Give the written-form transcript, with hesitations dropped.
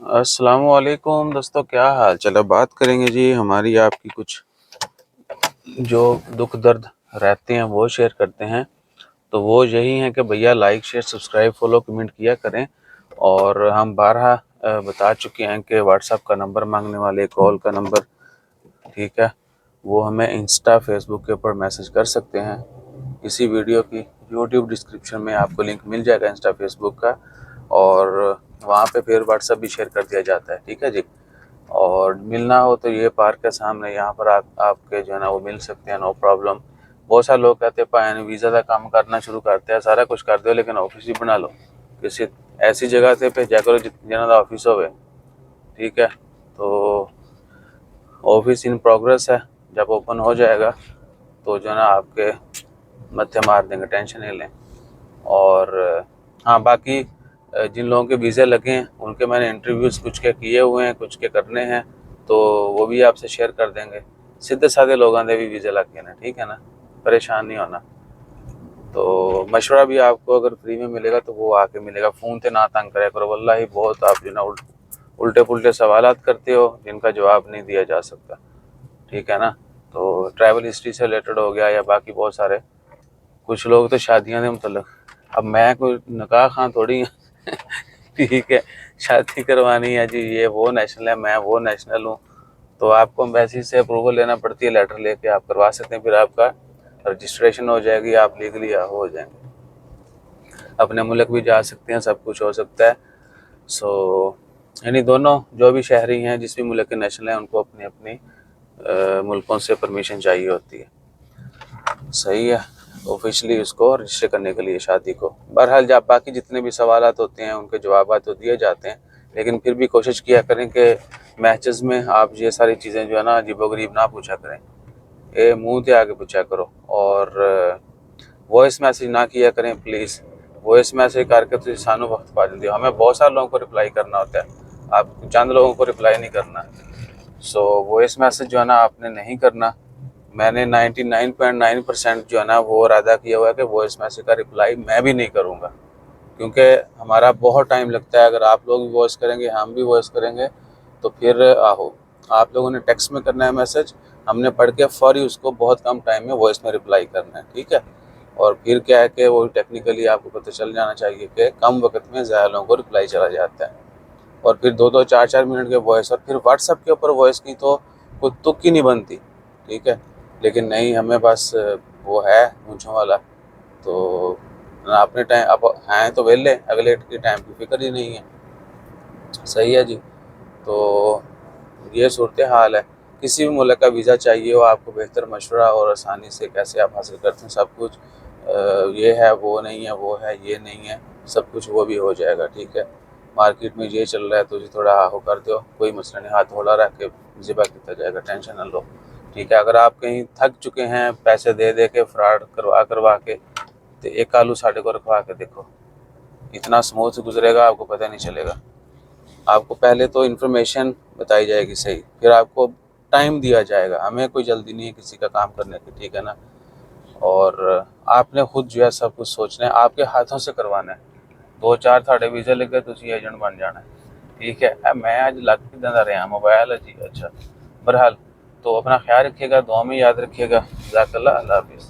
अस्सलाम वालेकुम दोस्तों, क्या हाल चाल है। बात करेंगे जी हमारी आपकी कुछ जो दुख दर्द रहते हैं वो शेयर करते हैं। तो वो यही है कि भैया like share subscribe follow comment किया करें। और हम बारहा बता चुके हैं कि व्हाट्सएप का नंबर मांगने वाले, कॉल का नंबर, ठीक है, वो हमें इंस्टा फेसबुक के ऊपर मैसेज कर सकते हैं। इसी वीडियो की यूट्यूब डिस्क्रिप्शन में आपको लिंक मिल जाएगा इंस्टा फेसबुक का, और वहाँ पे फिर व्हाट्सएप भी शेयर कर दिया जाता है, ठीक है जी। और मिलना हो तो ये पार्क के सामने यहाँ पर आपके जो है ना वो मिल सकते हैं, नो प्रॉब्लम। बहुत सारे लोग कहते हैं भाई वीज़ा का काम करना शुरू करते हैं, सारा कुछ कर दो लेकिन ऑफिस ही बना लो, किसी ऐसी जगह से भेजा करो जिन्हों का ऑफिस होवे, ठीक है। तो ऑफिस इन प्रोग्रेस है, जब ओपन हो जाएगा तो जो है ना आपके मत्थे मार देंगे, टेंशन नहीं लें। और हाँ, बाकी जिन लोगों के वीज़े लगे हैं उनके मैंने इंटरव्यूज़ कुछ के किए हुए हैं, कुछ के करने हैं, तो वो भी आपसे शेयर कर देंगे। सीधे साधे लोगों के भी वीज़े लग गए ना, ठीक है ना, परेशान नहीं होना। तो मशवरा भी आपको अगर फ्री में मिलेगा तो वो आके मिलेगा, फ़ोन से ना तंग करे करो, वल्लाही बहुत आप जो ना उल्टे पुल्टे सवालात करते हो जिनका जवाब नहीं दिया जा सकता, ठीक है ना। तो ट्रैवल हिस्ट्री से रिलेटेड हो गया या बाकी बहुत सारे, कुछ लोग तो शादियां के मतलब, अब मैं कोई निकाह खां थोड़ी ठीक है, शादी करवानी है जी, ये वो नेशनल है, मैं वो नेशनल हूँ, तो आपको एम्बेसी से अप्रूवल लेना पड़ती है, लेटर लेके आप करवा सकते हैं, फिर आपका रजिस्ट्रेशन हो जाएगी, आप लीगली हो जाएंगे, अपने मुल्क भी जा सकते हैं, सब कुछ हो सकता है। सो यानी दोनों जो भी शहरी हैं, जिस भी मुल्क के नेशनल हैं, उनको अपनी अपनी मुल्कों से परमिशन चाहिए होती है, सही है, ऑफिशियली उसको रजिस्टर करने के लिए शादी को। बहरहाल जब बाकी जितने भी सवालात होते हैं उनके जवाब तो दिए जाते हैं, लेकिन फिर भी कोशिश किया करें कि मैचेस में आप ये सारी चीज़ें जो है ना अजीबोगरीब ना पूछा करें, ये मुंह से आगे पूछा करो। और वॉइस मैसेज ना किया करें प्लीज़, वॉइस मैसेज करके तो सानू वक्त पा देते हो, हमें बहुत सारे लोगों को रिप्लाई करना होता है, आप चंद लोगों को रिप्लाई नहीं करना। सो वॉइस मैसेज जो है ना आपने नहीं करना। मैंने 99.9% जो है ना वो इरादा किया हुआ है कि वॉइस मैसेज का रिप्लाई मैं भी नहीं करूँगा, क्योंकि हमारा बहुत टाइम लगता है। अगर आप लोग भी वॉइस करेंगे, हम भी वॉइस करेंगे, तो फिर आहो, आप लोगों ने टेक्स्ट में करना है मैसेज, हमने पढ़ के फौरी उसको बहुत कम टाइम में वॉइस में रिप्लाई करना है, ठीक है। और फिर क्या है कि वो टेक्निकली आपको पता चल जाना चाहिए कि कम वक्त में ज़्यादा लोगों को रिप्लाई चला जाता है। और फिर 2-2 4-4 मिनट के वॉइस, और फिर व्हाट्सएप के ऊपर वॉइस की तो कोई तुक ही नहीं बनती, ठीक है। लेकिन नहीं, हमें बस वो है मूंछों वाला, तो अपने टाइम अब हैं तो वेले, अगले के टाइम की फिक्र ही नहीं है, सही है जी। तो ये सूरत हाल है। किसी भी मुल्क का वीज़ा चाहिए हो आपको, बेहतर मशवरा और आसानी से कैसे आप हासिल करते हैं सब कुछ, ये है वो नहीं है, वो है ये नहीं है, सब कुछ वो भी हो जाएगा, ठीक है। मार्केट में ये चल रहा है तो जी थोड़ा हो कर दो, कोई मसला नहीं, हाथ थोड़ा रख के ज़िबा किया जाएगा, टेंशन ना लो, ठीक है। अगर आप कहीं थक चुके हैं पैसे दे दे के, फ्रॉड करवा करवा के, तो एक आलू साढ़े को रखवा के देखो, इतना स्मूथ गुजरेगा आपको पता नहीं चलेगा। आपको पहले तो इन्फॉर्मेशन बताई जाएगी सही, फिर आपको टाइम दिया जाएगा, हमें कोई जल्दी नहीं है किसी का काम करने की, ठीक है ना। और आपने खुद जो है सब कुछ सोचना है, आपके हाथों से करवाना है। 2-4 थाड़े वीज़े लगे तो एजेंट बन जाना है, ठीक है। मैं आज लग किदा दा रहा मोबाइल है जी, अच्छा। बहरहाल तो अपना ख्याल रखिएगा, दुआ में याद रखिएगा। जज़ाकल्लाह, अल्लाह हाफिज़।